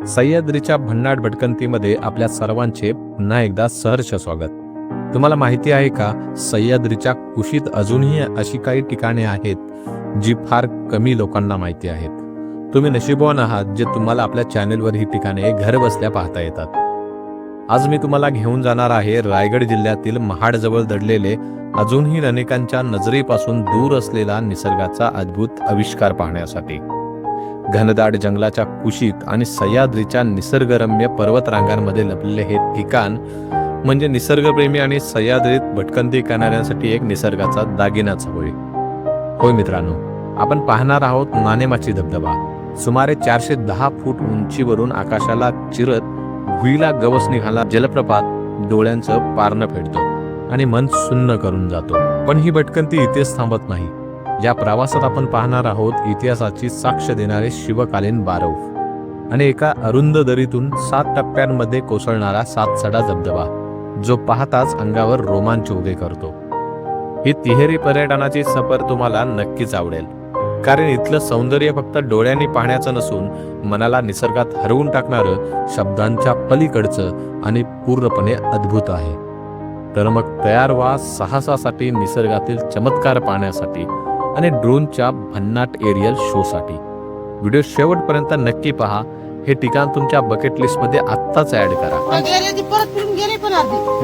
सह्याद्रीच्या भन्नाट भटकंतीमध्ये आपल्या सर्वांचे पुन्हा एकदा सहर्ष स्वागत। तुम्हाला माहिती आहे का, सह्याद्रीच्या कुशीत अजूनही अशी काही ठिकाणे आहेत जी फार कमी लोकांना माहिती आहेत। तुम्ही नशीबवान आहात जे तुम्हाला आपल्या चॅनेलवर ही ठिकाणे घर बसल्या पाहता येतात। आज मी तुम्हाला घेऊन जाणार आहे रायगड जिल्ह्यातील महाडजवळ दडलेले अजूनही अनेकांच्या नजरेपासून दूर असलेला निसर्गाचा अद्भुत आविष्कार पाहण्यासाठी। घनदाट जंगलाच्या कुशीत आणि सह्याद्रीच्या निसर्गरम्य पर्वतरांगांमध्ये लपलेले हे ठिकाण म्हणजे निसर्गप्रेमी आणि सह्याद्रीत भटकंती करणाऱ्यांसाठी एक निसर्गाचा दागिनाच होय मित्रांनो, आपण पाहणार आहोत नाणेमाची धबधबा। सुमारे 410 फूट उंचीवरून आकाशाला चिरत भुईला गवस निघाला जलप्रपात डोळ्यांचं पारणं फेडतो आणि मन सुन्न करून जातो। पण ही भटकंती इथेच थांबत नाही। या प्रवासात आपण पाहणार आहोत इतिहासाची साक्ष देणारे शिवकालीन बारव आणि एका अरुंद दरीतून 7 टप्प्यांमध्ये कोसळणारा सातसडा धबधबा, जो पाहताच अंगावर रोमांच उभे करतो। ही तिहेरी पर्यटनाची सफर तुम्हाला नक्कीच आवडेल, कारण इथलं सौंदर्य फक्त डोळ्यांनी पाहण्याचं नसून मनाला निसर्गात हरवून टाकणारं, शब्दांच्या पलीकडचं आणि पूर्णपणे अद्भुत आहे। तर मग तयार व्हा साहसासाठी, निसर्गातील चमत्कार पाहण्यासाठी आणि ड्रोनच्या भन्नाट एरियल शोसाठी। व्हिडिओ शेवटपर्यंत नक्की पहा। हे ठिकाण तुमच्या बकेट लिस्ट मध्ये आत्ताच ऍड करा।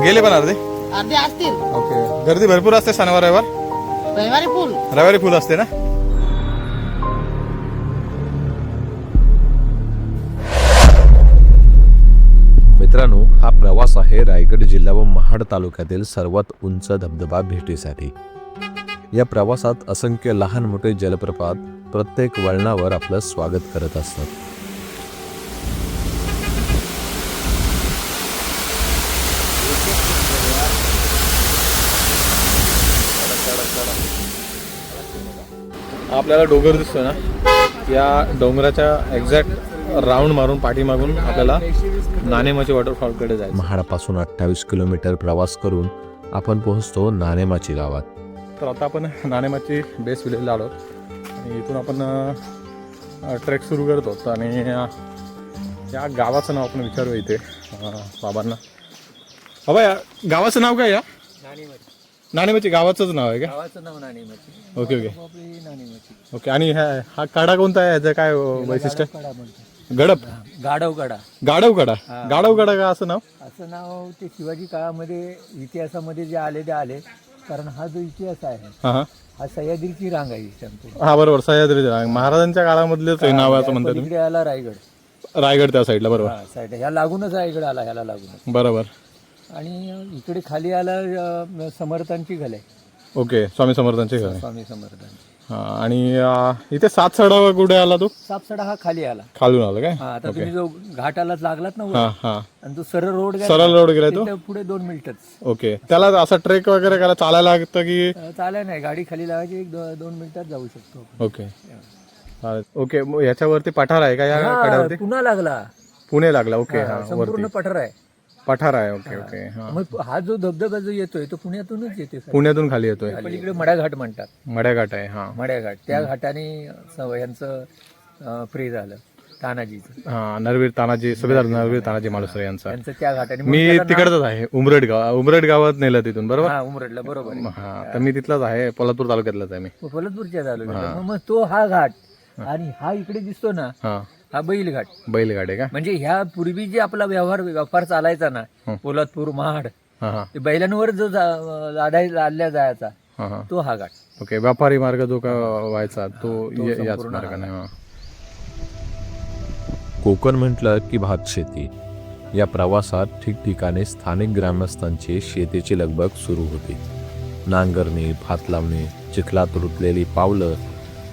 गेले पण अर्धे असतील। ओके, गर्दी भरपूर असते शनिवार रविवारी फुल असते ना। मित्रांनो, हा प्रवास आहे रायगड जिल्हा व महाड तालुक्यातील सर्वात उंच धबधबा भेटीसाठी। या प्रवासात असंख्य लहान मोठे जलप्रपात प्रत्येक वळणावर आपलं स्वागत करत असतात। आपल्याला डोंगर दिसतोय ना, या डोंगराच्या एक्झॅक्ट राऊंड मारून पाठीमागून आपल्याला नाणेमाची वॉटरफॉल कडे जायचं। महाडापासून 28 किलोमीटर प्रवास करून आपण पोहोचतो नाणेमाची गावात। तर आता आपण नाणेमाची बेस विलेजला आलो आणि इथून आपण ट्रेक सुरू करतो। आणि या गावाचं नाव आपण विचारूया इथे बाबांना। बाबा, या गावाचं नाव काय? या नाणेमाची गावाचंच नाव आहे का? गावाचं नाव Nanemachi. Okay okay Nanemachi. Okay, आणि हा कडा कोणता आहे? याचं काय वैशिष्ट्य? गडप गाढवकडा। गाढवकडा का असं नाव? असं नाव ते शिवाजी काळामध्ये इतिहासामध्ये जे आले ते आले, कारण हा जो इतिहास आहे हा सह्याद्रीची रांग आहे संपूर्ण। हा बरोबर, सह्याद्री महाराजांच्या काळामधलेच नाव असं म्हणतात तुम्ही। इकडे आला रायगड त्या साईडला, बरोबर साईड ह्या लागूनच रायगड आला, ह्याला लागूनच बरोबर। आणि इकडे खाली आला समर्थांची घल आहे। ओके, स्वामी समर्थांचे घर आहे। स्वामी समर्थांची। हा, आणि इथे सातसडा कुठे आला तू? सातसडा हा खाली आला, खालून आला काय? आता तुम्ही जो घाटाला लागलात ना आणि तो सरळ रोड गेला तो पुढे 2 मिनिटच। ओके, त्याला असं ट्रेक वगैरे करायला चालायला लागतं की? चालाय नाही, गाडी खाली लावायची, 1-2 मिनिटात जाऊ शकतो। ओके ओके, ह्याच्यावरती पठार आहे का? या कड्यावरती पुणे लागला। ओके, संपूर्ण पठार आहे। ओके ओके, मग हा जो धबधबा जो येतोय तो पुण्यातूनच येते, पुण्यातून खाली येतोय। इकडे मड्याघाट म्हणतात, मड्याघाट आहे। हा, मड्याघाट, त्या घाटाने यांचं फ्री झालं तानाजीचं। हा, नरवीर तानाजी, सुभेदार नरवीर तानाजी मालुसरे यांचं त्या घाटाने। मी तिकडच आहे, उमरेड गावात नेलं तिथून, बरोबर? हा, उमरेडला, बरोबर। हा, तर मी तिथलाच आहे, पोलादपूर तालुक्यातलाच आहे मी। पोलादपूरच्या तालुक्यात। मग तो हा घाट आणि हा इकडे दिसतो ना, हा बैलघाट आहे का? म्हणजे ह्या पूर्वी जे आपला व्यापार चालायचा ना, पोलादपूर महाड, ते बैलांवर जो लादल्या जायचा तो हा घाट। ओके, व्यापारी मार्ग जो का व्हायचा तो याच मार्गाने। कोकण म्हटलं की भात शेती। या प्रवासात ठिकठिकाणी स्थानिक ग्रामस्थांची शेतीची लगबग सुरू होती। नांगरणी, भात लावणे, चिखलात रुतलेली पावलं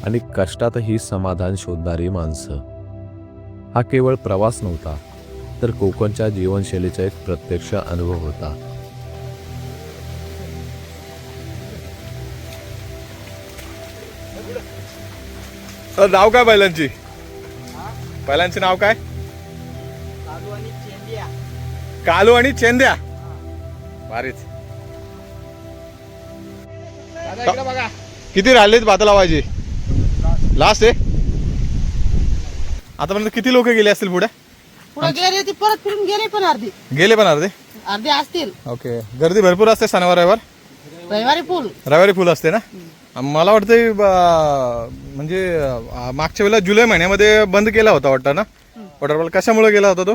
आणि कष्टातही समाधान शोधणारी माणसं। हा केवळ प्रवास नव्हता, तर कोकणच्या जीवनशैलीचा एक प्रत्यक्ष अनुभव होता। नाव काय बैलांची? नाव काय? कालू आणि चेंद्या। भारीच। किती राहिलेत भात लावायचे? लास्ट आहे? आतापर्यंत किती लोक गेले असतील पुढे? पुढे गेले ती परत फिरून गेले पण अर्धी गेले पण अर्धे असतील. ओके. गर्दी भरपूर असते शनिवार रविवारी फुल रविवारी फुल असते ना. मला वाटतं म्हणजे मागच्या वेळेला जुलै महिन्यामध्ये बंद केला होता वाटतं ना वॉटरफॉल. कशामुळे गेला होता तो?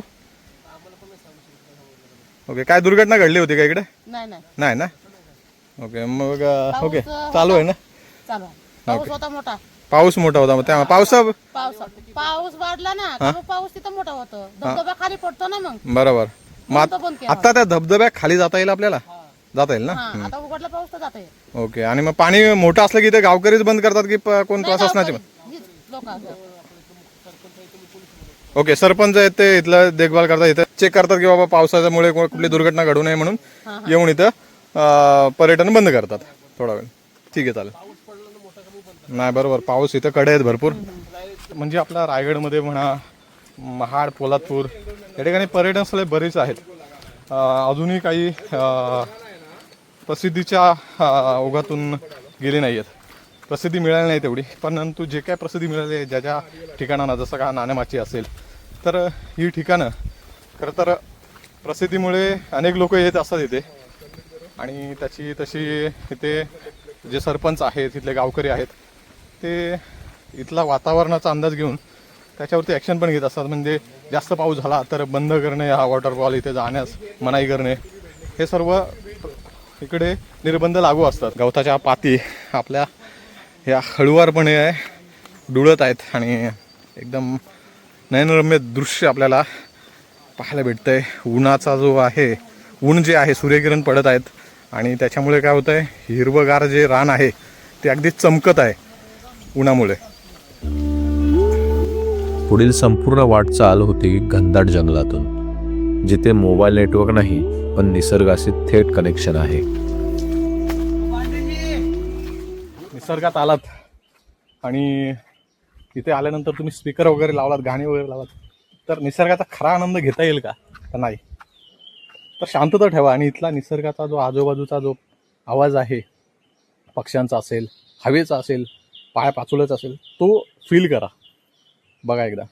ओके. काय दुर्घटना घडली होती का इकडे? नाही ना. ओके. मग ओके चालू आहे ना. पाऊस होता मोठा. पाऊस मोठा होता. मग त्या पाऊस वाढला ना मग पाऊस तिथं मोठा होतो. धबधबा खाली पडतो ना मग. बरोबर. मग आता त्या धबधब्या खाली जाता येईल आपल्याला? जाता येईल ना. आता उघडला पाऊस तर जाता येईल. ओके. आणि मग पाणी मोठं असलं की ते गावकरीच बंद करतात की कोण प्रशासनाचे? ओके. सरपंच आहेत ते इथलं देखभाल करतात, इथं चेक करतात की बाबा पावसाच्यामुळे कुठली दुर्घटना घडू नये म्हणून येऊन इथं पर्यटन बंद करतात थोडा वेळ. ठीक आहे चालेल. नाही बरोबर. पाऊस इथं कडे आहेत भरपूर. म्हणजे आपल्या रायगडमध्ये म्हणा, महाड, पोलादपूर या ठिकाणी पर्यटन स्थळे बरीच आहेत. अजूनही काही प्रसिद्धीच्या ओघातून गेली नाही आहेत. प्रसिद्धी मिळाली नाही तेवढी, परंतु जे काय प्रसिद्धी मिळाली आहे ज्या ज्या ठिकाणांना, जसं का नाणेमाची असेल, तर ही ठिकाणं खरं तर प्रसिद्धीमुळे अनेक लोक येत असतात इथे. आणि त्याची तशी इथे जे सरपंच आहेत, इथले गावकरी आहेत, ते इथला वातावरणाचा अंदाज घेऊन त्याच्यावरती ॲक्शन पण घेत असतात. म्हणजे जास्त पाऊस झाला तर बंद करणे, हा वॉटरफॉल इथे जाण्यास मनाई करणे, हे सर्व इकडे निर्बंध लागू असतात. गवताच्या पाती आपल्या ह्या हळुवारपणे डुळत आहेत आणि एकदम नयनरम्य दृश्य आपल्याला पाहायला भेटतंय. उन्हाचा जो आहे, ऊन जे आहे, सूर्यकिरण पडत आहेत आणि त्याच्यामुळे काय होतं आहे, हिरवगार जे रान आहे ते अगदी चमकत आहे उन्हामुळे. पुढील संपूर्ण वाटचाल होती घनदाट जंगलातून, जिथे मोबाईल नेटवर्क नाही पण निसर्गाशी थेट कनेक्शन आहे. निसर्गात आलात आणि इथे आल्यानंतर तुम्ही स्पीकर वगैरे लावलात, गाणी वगैरे लावलात, तर निसर्गाचा खरा आनंद घेता येईल का? तर नाही. तर शांतता ठेवा आणि इथला निसर्गाचा जो आजूबाजूचा जो आवाज आहे, पक्ष्यांचा असेल, हवेचा असेल, पाय पाचोळ्याचा असेल, तो फील करा. बघा एकदा.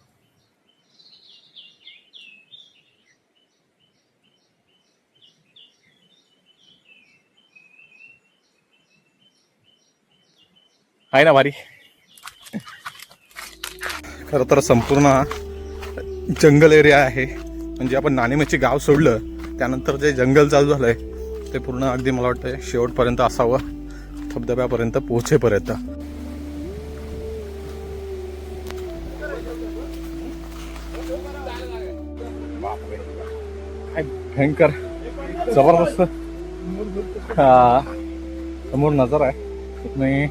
आहे ना भारी. खरं तर संपूर्ण जंगल एरिया आहे. म्हणजे आपण नाणेमाची गाव सोडलं त्यानंतर जे जंगल चालू झालंय ते पूर्ण अगदी मला वाटतं शेवटपर्यंत असावं, धबधब्यापर्यंत पोहोचेपर्यंत. काय भयंकर जबरदस्त समोर नजर आहे. नाही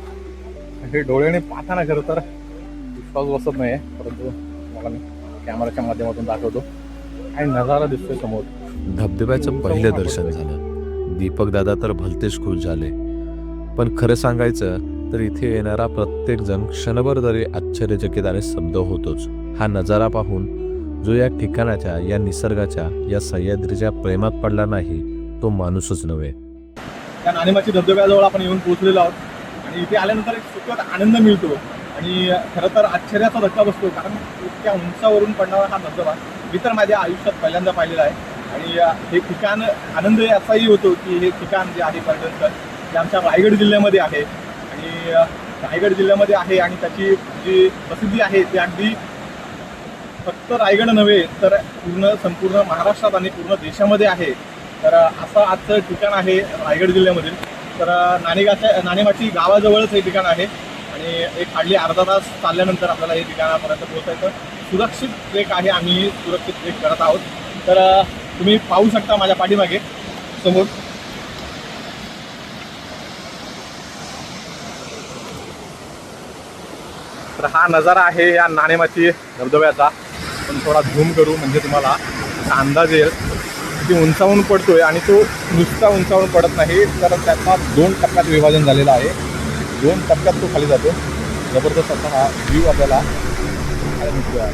हे डोळ्याने पाहताना खरं तर विश्वास बसत नाही, परंतु मला मी कॅमेराच्या माध्यमातून दाखवतो. काय नजारा दिसतोय समोर. धबधब्याचं पहिलं दर्शन झालं. दीपक दादा तर भलतेच खुश झाले. पण खरं सांगायचं तर इथे येणारा प्रत्येक जण क्षणभर तरी आश्चर्यचकित आणि स्तब्ध होतोच. हा नजारा पाहून जो या ठिकाणाच्या, या निसर्गाच्या, या सह्याद्रीच्या प्रेमात पडला नाही तो माणूसच नव्हे. त्या नाणेमाची धबधब्याजवळ आपण येऊन पोहोचलेलो आहोत आणि इथे आल्यानंतर एक सुखद आनंद मिळतो आणि खरं तर आश्चर्याचा धक्का बसतो. कारण इतक्या उंचावरून पडणारा हा धबधबा मी तर माझ्या आयुष्यात पहिल्यांदा पाहिलेला आहे. आणि हे ठिकाण आनंद असाही होतो की हे ठिकाण जे आहे पर्यटन स्थळ ते आमच्या रायगड जिल्ह्यामध्ये आहे. आणि रायगड जिल्ह्यामध्ये आहे आणि त्याची जी प्रसिद्धी आहे ती अगदी फक्त रायगड नव्हे तर संपूर्ण महाराष्ट्रात आणि पूर्ण देशामध्ये आहे. तर असं आजचं ठिकाण आहे रायगड जिल्ह्यामधील. तर नाणेमाची गावाजवळच हे ठिकाण आहे आणि एक हार्डली अर्धा तास चालल्यानंतर आपल्याला हे ठिकाणापर्यंत पोहोचायचं. सुरक्षित ट्रेक आहे, आम्ही सुरक्षित ट्रेक करत आहोत. तर तुम्ही पाहू शकता माझ्या पाठीमागे समोर तर हा नजारा आहे या नाणेमाची धबधब्याचा. पण थोडा झूम करू म्हणजे तुम्हाला अंदाज येईल की उंचावून पडतोय आणि तो नुसता उंचावून पडत नाही, तर त्याचा 2 टप्प्यात विभाजन झालेलं आहे. 2 टप्प्यात तो खाली जातो. जबरदस्त असा हा व्ह्यू आपल्याला दिसतोय.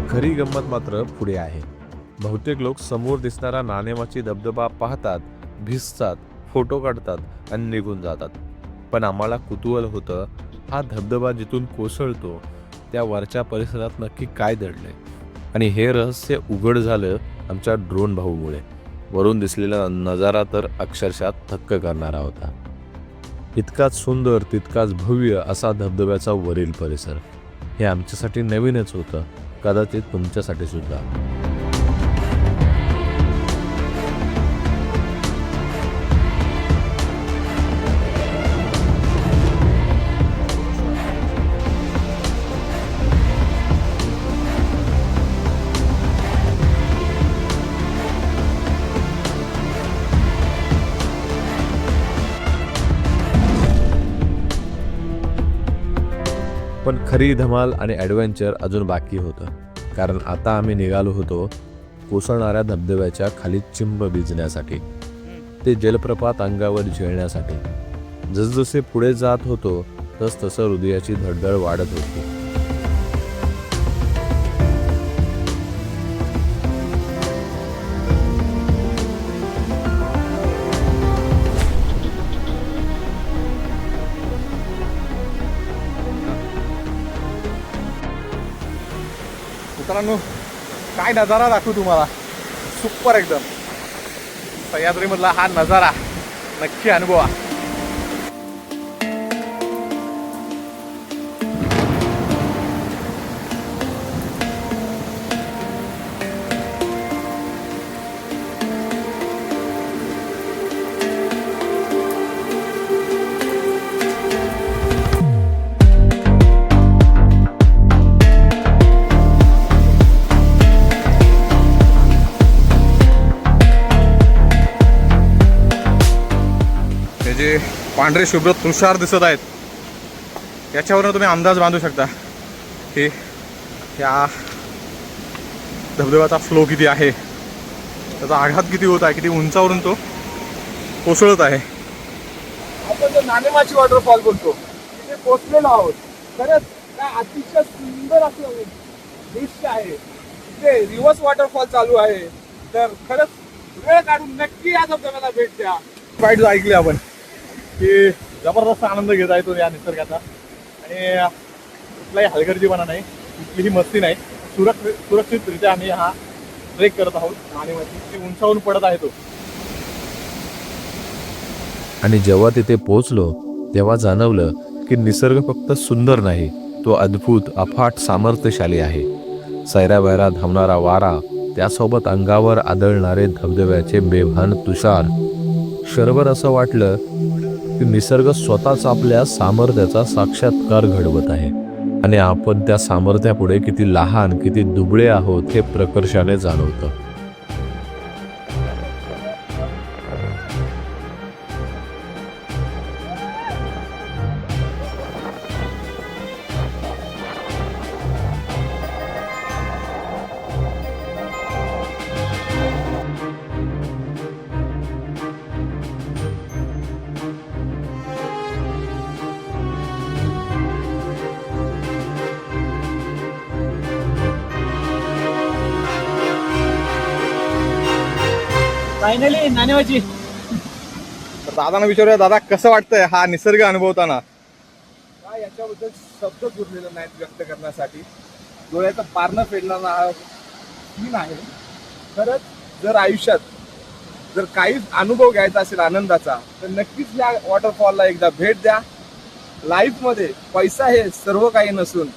खरी गंमत मात्र पुढे आहे. बहुतेक लोक समोर दिसणारा नाणेमाची धबधबा पाहतात, भिजतात, फोटो काढतात आणि निघून जातात. पण आम्हाला कुतूहल होतं, हा धबधबा जिथून कोसळतो त्या वरच्या परिसरात नक्की काय दडलंय. आणि हे रहस्य उघड झालं आमच्या ड्रोन भाऊमुळे. वरून दिसलेला नजारा तर अक्षरशः थक्क करणारा होता. इतकाच सुंदर तितकाच भव्य असा धबधब्याचा वरील परिसर. हे आमच्यासाठी नवीनच होतं, कदाचित तुमच्यासाठी सुद्धा. पण खरी धमाल आणि ॲडव्हेंचर अजून बाकी होतं. कारण आता आम्ही निघालो होतो कोसळणाऱ्या धबधब्याच्या खाली चिंब भिजण्यासाठी, ते जलप्रपात अंगावर झेलण्यासाठी. जसजसे पुढे जात होतो तसतसं हृदयाची धडधड वाढत होती. मित्रांनो, काय नजारा दाखवू तुम्हाला. सुपर एकदम. सह्याद्रीमधला हा नजारा नक्की अनुभवा. जे पांढरे शुभ्र तुषार दिसत आहेत याच्यावरून तुम्ही अंदाज बांधू शकता की या धबधब्याचा फ्लो किती आहे, त्याचा आघात किती होत आहे, किती उंचावरून तो कोसळत आहे. आपण जो नाणेमाची वॉटरफॉल बोलतो तिथे पोचलेलो आहोत. खरंच काय अतिशय सुंदर असं दृश्य आहे. तिथे रिव्हर्स वॉटरफॉल चालू आहे. तर खरंच वेळ काढून नक्की या धबधब्याला भेट द्या. फाईट ऐकली आपण की जबरदस्त आनंद घेता येतो या निसर्गाचा. आणि कुठलाही हलगर्जीपणा नाही, कुठलीही मस्ती नाही. सुरक्षितरित्या आम्ही हा ट्रेक करत आहोत. नाणेमाची उंचावून पडत आहे तो. आणि जेव्हा तिथे पोहोचलो तेव्हा जाणवलं की निसर्ग फक्त सुंदर नाही, तो अद्भुत अफाट सामर्थ्यशाली आहे. सैरावैरा धावणारा वारा, त्यासोबत अंगावर आदळणारे धबधब्याचे बेभान तुषार. क्षणभर असं वाटलं की निसर्ग स्वतःच आपल्या सामर्थ्याचा साक्षात्कार घडवत आहे आणि आपण त्या सामर्थ्यापुढे किती लहान, किती दुबळे आहोत हे प्रकर्षाने जाणवतं. फायनली नाणेमाची. तर दादांना विचारूया, दादा कसं वाटतंय हा निसर्ग अनुभवताना? काय याच्याबद्दल शब्द उरलेले नाहीत व्यक्त करण्यासाठी. डोळ्याचं पारणं फेडणारा हा सीन आहे. खरंच जर आयुष्यात जर काहीच अनुभव घ्यायचा असेल आनंदाचा तर नक्कीच या वॉटरफॉलला एकदा भेट द्या. लाईफमध्ये पैसा हे सर्व काही नसून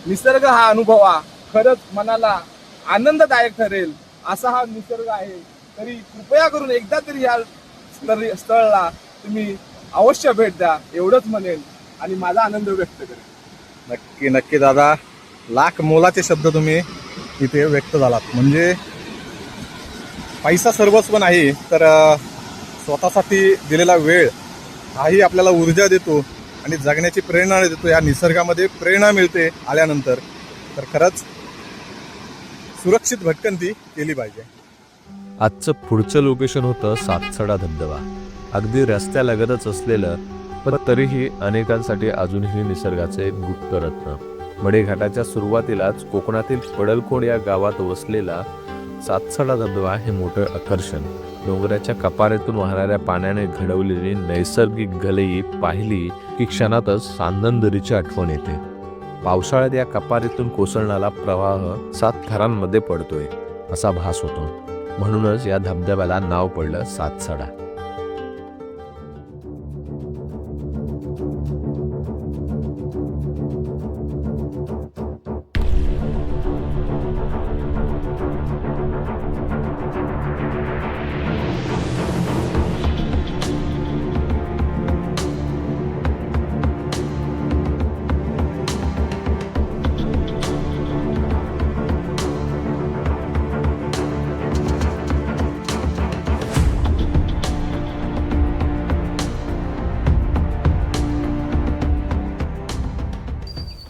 निसर्ग हा अनुभवा. खरंच मनाला आनंददायक ठरेल असा हा निसर्ग आहे. तरी कृपया करून एकदा तरी या स्थळाला तुम्ही अवश्य भेट द्या एवढंच म्हणेन आणि माझा आनंद व्यक्त करेन. नक्की नक्की दादा, लाख मोलाचे शब्द तुम्ही इथे व्यक्त झालात. म्हणजे पैसा सर्वस्व नाही, तर स्वतःसाठी दिलेला वेळ हाही आपल्याला ऊर्जा देतो आणि जगण्याची प्रेरणा देतो. या निसर्गामध्ये प्रेरणा मिळते आल्यानंतर. तर खरंच सुरक्षित भटकंती केली पाहिजे. आजचं पुढचं लोकेशन होतं सातसडा धबधबा. अगदी रस्त्यालगतच असलेलं, पण तरीही अनेकांसाठी अजूनही निसर्गाचे एक गुप्त रत्न. मडेघाटाच्या सुरुवातीलाच कोकणातील पडलखोड या गावात वसलेला सातसडा धबधबा हे मोठं आकर्षण. डोंगराच्या कपारीतून वाहणाऱ्या पाण्याने घडवलेली नैसर्गिक गलई पाहिली की क्षणातच सांदनदरीची आठवण येते. पावसाळ्यात या कपारीतून कोसळणारा प्रवाह 7 थरांमध्ये पडतोय असा भास होतो. म्हणूनच या धबधब्याला नाव पडलं सातसडा.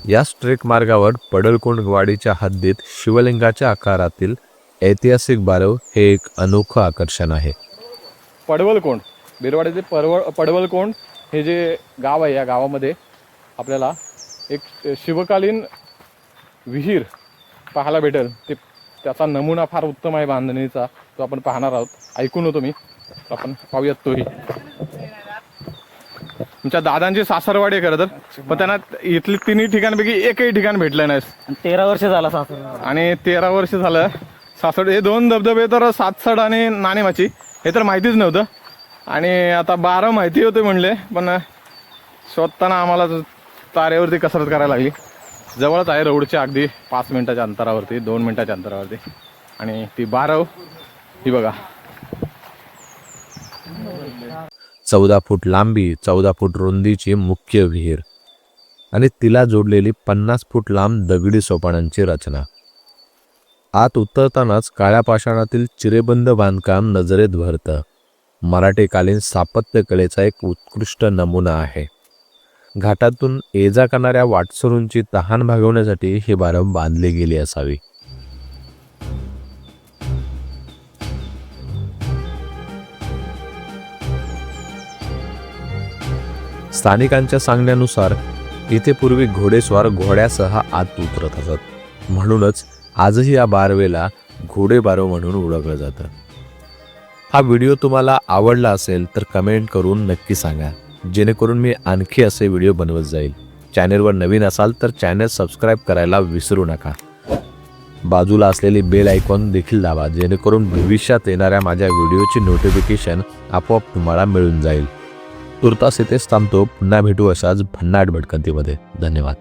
याच ट्रेक मार्गावर पडळकोंडवाडीच्या हद्दीत शिवलिंगाच्या आकारातील ऐतिहासिक बारव हे एक अनोखं आकर्षण आहे. पडवलकोंड, बेरवाडीचे पडवलकोंड हे जे गाव आहे, या गावामध्ये आपल्याला एक शिवकालीन विहीर पाहायला भेटेल. त्याचा नमुना फार उत्तम आहे बांधणीचा, तो आपण पाहणार आहोत. ऐकून होतो मी, आपण पाहूयात तोही. तुमच्या दादांची सासरवाडी खरं तर, पण त्यांना इथली तिन्ही ठिकाणपैकी एकही ठिकाण भेटलं नाही. 13 वर्ष झाला सासर, आणि 13 वर्ष झालं सासवड. हे 2 धबधबे तर सातसड आणि नाणेमाची हे तर माहितीच नव्हतं. आणि आता 12 माहिती होते म्हणले, पण शोधताना आम्हाला तारेवरती कसरत करायला लागली. जवळच आहे रोडच्या अगदी 5 मिनिटाच्या अंतरावरती, 2 मिनिटाच्या अंतरावरती. आणि ती 12 ही बघा, 14 फूट लांबी, 14 फूट रुंदीची मुख्य विहीर आणि तिला जोडलेली 50 फूट लांब दगडी सोपानांची रचना. आत उतरतानाच काळ्या पाषाणातील चिरेबंद बांधकाम नजरेत भरतं. मराठीकालीन स्थापत्य कलेचा एक उत्कृष्ट नमुना आहे. घाटातून ये जा करणाऱ्या वाटसरूंची तहान भागवण्यासाठी ही बारव बांधली गेली असावी. स्थानिकांच्या सांगण्यानुसार इथे पूर्वी घोडेस्वार घोड्यासह आत उतरत असत. म्हणूनच आजही या बारवेला घोडे बारव म्हणून ओळखलं जातं. हा व्हिडिओ तुम्हाला आवडला असेल तर कमेंट करून नक्की सांगा, जेणेकरून मी आणखी असे व्हिडिओ बनवत जाईल. चॅनेलवर नवीन असाल तर चॅनेल सबस्क्राईब करायला विसरू नका. बाजूला असलेली बेल आयकॉन देखील दाबा, जेणेकरून भविष्यात येणाऱ्या माझ्या व्हिडिओची नोटिफिकेशन आपोआप तुम्हाला मिळून जाईल. तुर्तास इथेच थांबतो. पुन्हा भेटू अशाच भन्नाट भटकंतीमध्ये. धन्यवाद.